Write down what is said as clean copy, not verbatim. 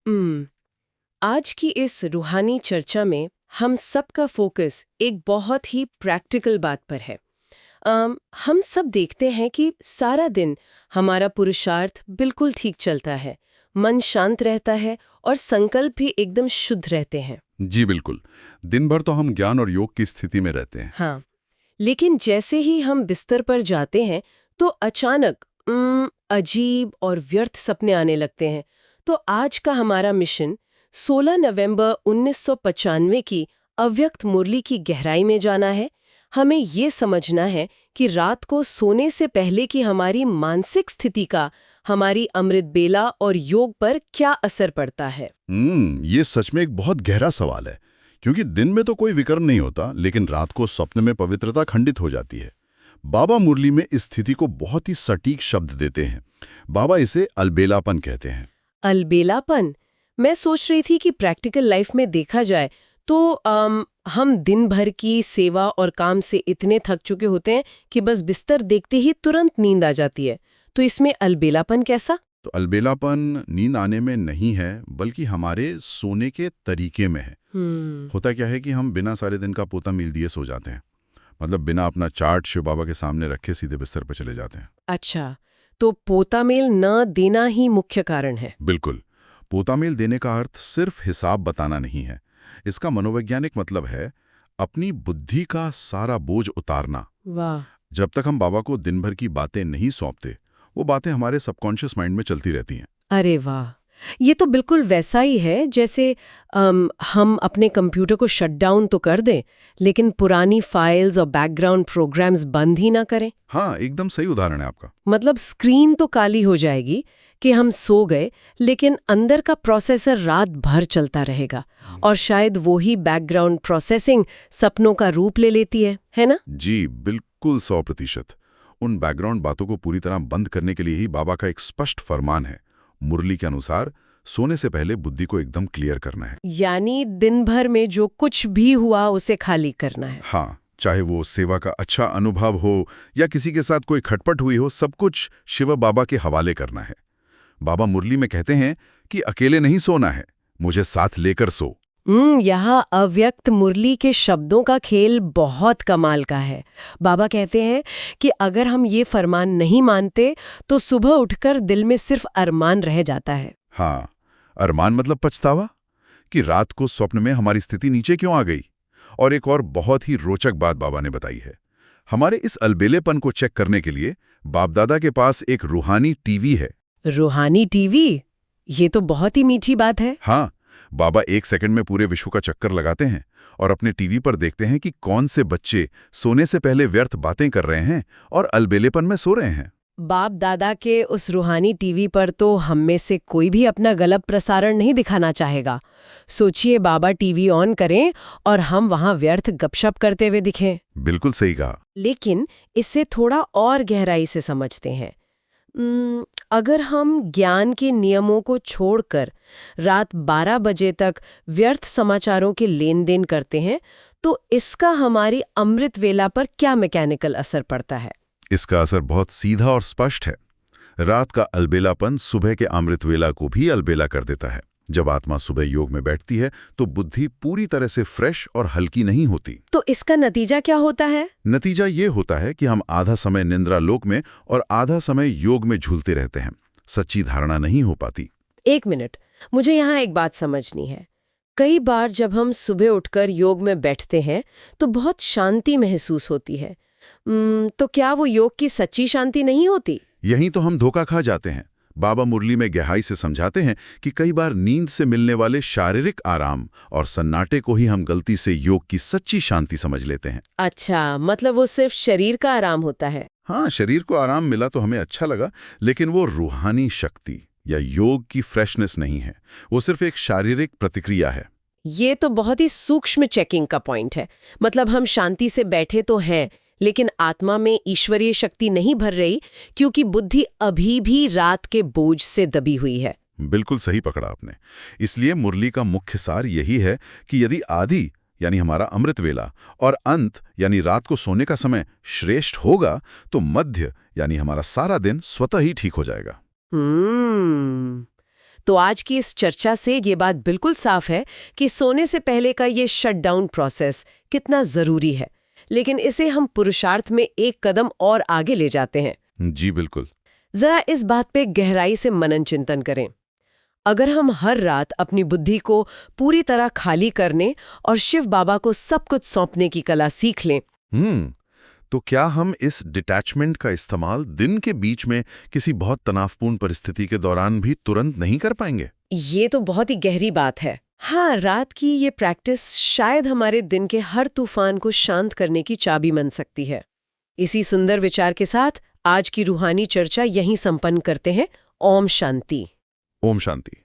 हम्म आज की इस रूहानी चर्चा में हम सबका फोकस एक बहुत ही प्रैक्टिकल बात पर है। हम सब देखते हैं कि सारा दिन हमारा पुरुषार्थ बिल्कुल ठीक चलता है, मन शांत रहता है और संकल्प भी एकदम शुद्ध रहते हैं। जी बिल्कुल। दिन भर तो हम ज्ञान और योग की स्थिति में रहते हैं। हाँ, लेकिन जैसे ही हम बिस्तर पर जाते हैं तो अचानक अजीब और व्यर्थ सपने आने लगते हैं। तो आज का हमारा मिशन 16 नवंबर 1995 की अव्यक्त मुरली की गहराई में जाना है। हमें ये समझना है कि रात को सोने से पहले की हमारी मानसिक स्थिति का हमारी अमृत बेला और योग पर क्या असर पड़ता है। ये सच में एक बहुत गहरा सवाल है, क्योंकि दिन में तो कोई विकर्म नहीं होता, लेकिन रात को स्वप्न में पवित्रता खंडित हो जाती है। बाबा मुरली में इस स्थिति को बहुत ही सटीक शब्द देते हैं। बाबा इसे अलबेलापन कहते हैं। अलबेलापन। मैं सोच रही थी कि प्रैक्टिकल लाइफ में देखा जाए तो हम दिन भर की सेवा और काम से इतने थक चुके होते हैं कि बस बिस्तर देखते ही तुरंत नींद आ जाती है। तो इसमें अलबेलापन कैसा? तो अलबेलापन नींद आने में नहीं है, बल्कि हमारे सोने के तरीके में है। होता क्या है कि हम बिना सारे दिन का पोता मील दिए सो जाते हैं। मतलब बिना अपना चार्ट शिव बाबा के सामने रखे सीधे बिस्तर पर चले जाते हैं। अच्छा, तो पोता मेल न देना ही मुख्य कारण है। बिल्कुल। पोता मील देने का अर्थ सिर्फ हिसाब बताना नहीं है। इसका मनोवैज्ञानिक मतलब है अपनी बुद्धि का सारा बोझ उतारना। वाह। जब तक हम बाबा को दिन भर की बातें नहीं सौंपते, वो बातें हमारे सबकॉन्शियस माइंड में चलती रहती हैं। अरे वाह, ये तो बिल्कुल वैसा ही है जैसे हम अपने कंप्यूटर को शट डाउन तो कर दें, लेकिन पुरानी फाइल्स और बैकग्राउंड प्रोग्राम्स बंद ही ना करें। हाँ, एकदम सही उदाहरण है आपका। मतलब स्क्रीन तो काली हो जाएगी कि हम सो गए, लेकिन अंदर का प्रोसेसर रात भर चलता रहेगा और शायद वो ही बैकग्राउंड प्रोसेसिंग सपनों का रूप ले लेती है ना? जी बिल्कुल, 100%। उन बैकग्राउंड बातों को पूरी तरह बंद करने के लिए ही बाबा का एक स्पष्ट फरमान है। मुरली के अनुसार सोने से पहले बुद्धि को एकदम क्लियर करना है। यानी दिन भर में जो कुछ भी हुआ उसे खाली करना है। हाँ, चाहे वो सेवा का अच्छा अनुभव हो या किसी के साथ कोई खटपट हुई हो, सब कुछ शिव बाबा के हवाले करना है। बाबा मुरली में कहते हैं कि अकेले नहीं सोना है, मुझे साथ लेकर सो। यहाँ अव्यक्त मुरली के शब्दों का खेल बहुत कमाल का है। बाबा कहते हैं कि अगर हम ये फरमान नहीं मानते तो सुबह उठकर दिल में सिर्फ अरमान रह जाता है। हाँ, अरमान मतलब पछतावा, कि रात को स्वप्न में हमारी स्थिति नीचे क्यों आ गई। और एक और बहुत ही रोचक बात बाबा ने बताई है। हमारे इस अलबेलेपन को चेक करने के लिए बाप दादा के पास एक रूहानी टीवी है। रूहानी टीवी? ये तो बहुत ही मीठी बात है। हाँ, बाबा 1 सेकंड में पूरे विश्व का चक्कर लगाते हैं और अपने टीवी पर देखते हैं कि कौन से बच्चे सोने से पहले व्यर्थ बातें कर रहे हैं और अलबेलेपन में सो रहे हैं। बाप दादा के उस रूहानी टीवी पर तो हम में से कोई भी अपना गलत प्रसारण नहीं दिखाना चाहेगा। सोचिए, बाबा टीवी ऑन करें और हम वहां व्यर्थ गपशप करते हुए दिखें। बिल्कुल सही कहा। लेकिन इसे थोड़ा और गहराई से समझते हैं। अगर हम ज्ञान के नियमों को छोड़कर रात 12 बजे तक व्यर्थ समाचारों के लेन देन करते हैं, तो इसका हमारी अमृत वेला पर क्या मैकेनिकल असर पड़ता है? इसका असर बहुत सीधा और स्पष्ट है। रात का अलबेलापन सुबह के अमृत वेला को भी अलबेला कर देता है। जब आत्मा सुबह योग में बैठती है तो बुद्धि पूरी तरह से फ्रेश और हल्की नहीं होती। तो इसका नतीजा क्या होता है? नतीजा ये होता है कि हम आधा समय निद्रा लोक में और आधा समय योग में झूलते रहते हैं। सच्ची धारणा नहीं हो पाती। एक मिनट, मुझे यहाँ एक बात समझनी है। कई बार जब हम सुबह उठकर योग में बैठते हैं तो बहुत शांति महसूस होती है। तो क्या वो योग की सच्ची शांति नहीं होती? यहीं तो हम धोखा खा जाते हैं। बाबा मुरली में गहराई से समझाते हैं कि कई बार नींद से मिलने वाले शारीरिक आराम और सन्नाटे को ही हम गलती से योग की सच्ची शांति समझ लेते हैं। अच्छा, मतलब वो सिर्फ शरीर का आराम होता है। हाँ, शरीर को आराम मिला तो हमें अच्छा लगा, लेकिन वो रूहानी शक्ति या योग की फ्रेशनेस नहीं है। वो सिर्फ एक शारीरिक प्रतिक्रिया है। ये तो बहुत ही सूक्ष्म चेकिंग का पॉइंट है। मतलब हम शांति से बैठे तो हैं, लेकिन आत्मा में ईश्वरीय शक्ति नहीं भर रही, क्योंकि बुद्धि अभी भी रात के बोझ से दबी हुई है। बिल्कुल सही पकड़ा आपने। इसलिए मुरली का मुख्य सार यही है कि यदि आदि यानी हमारा अमृत वेला और अंत यानी रात को सोने का समय श्रेष्ठ होगा, तो मध्य यानी हमारा सारा दिन स्वतः ही ठीक हो जाएगा। तो आज की इस चर्चा से ये बात बिल्कुल साफ है कि सोने से पहले का ये शटडाउन प्रोसेस कितना जरूरी है, लेकिन इसे हम पुरुषार्थ में एक कदम और आगे ले जाते हैं। जी बिल्कुल। जरा इस बात पे गहराई से मनन चिंतन करें। अगर हम हर रात अपनी बुद्धि को पूरी तरह खाली करने और शिव बाबा को सब कुछ सौंपने की कला सीख लें, तो क्या हम इस डिटैचमेंट का इस्तेमाल दिन के बीच में किसी बहुत तनावपूर्ण परिस्थिति के दौरान भी तुरंत नहीं कर पाएंगे? ये तो बहुत ही गहरी बात है। हाँ, रात की ये प्रैक्टिस शायद हमारे दिन के हर तूफान को शांत करने की चाबी बन सकती है। इसी सुंदर विचार के साथ आज की रूहानी चर्चा यहीं संपन्न करते हैं। ओम शांति। ओम शांति।